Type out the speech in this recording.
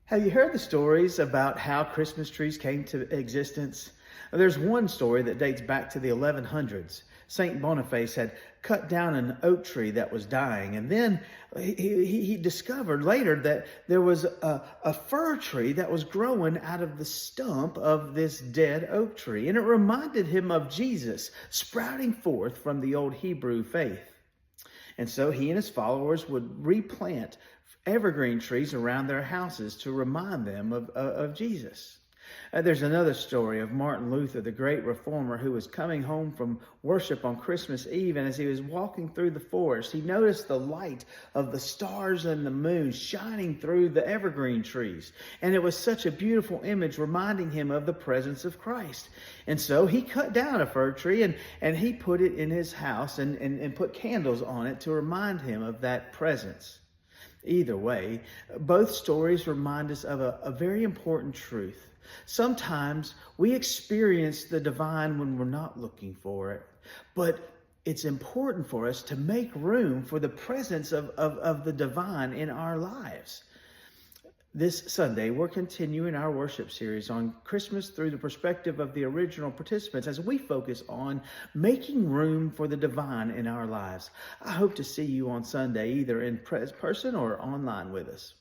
Have you heard the stories about how Christmas trees came to existence? There's one story that dates back to the 1100s. St. Boniface had cut down an oak tree that was dying, and then he discovered later that there was a fir tree that was growing out of the stump of this dead oak tree. And it reminded him of Jesus sprouting forth from the old Hebrew faith. And so he and his followers would replant evergreen trees around their houses to remind them of Jesus. There's another story of Martin Luther, the great reformer, who was coming home from worship on Christmas Eve. And as he was walking through the forest, he noticed the light of the stars and the moon shining through the evergreen trees. And it was such a beautiful image, reminding him of the presence of Christ. And so he cut down a fir tree and he put it in his house and put candles on it to remind him of that presence. Either way, both stories remind us of a very important truth. Sometimes we experience the divine when we're not looking for it, but it's important for us to make room for the presence of the divine in our lives. This Sunday, we're continuing our worship series on Christmas through the perspective of the original participants as we focus on making room for the divine in our lives. I hope to see you on Sunday, either in person or online with us.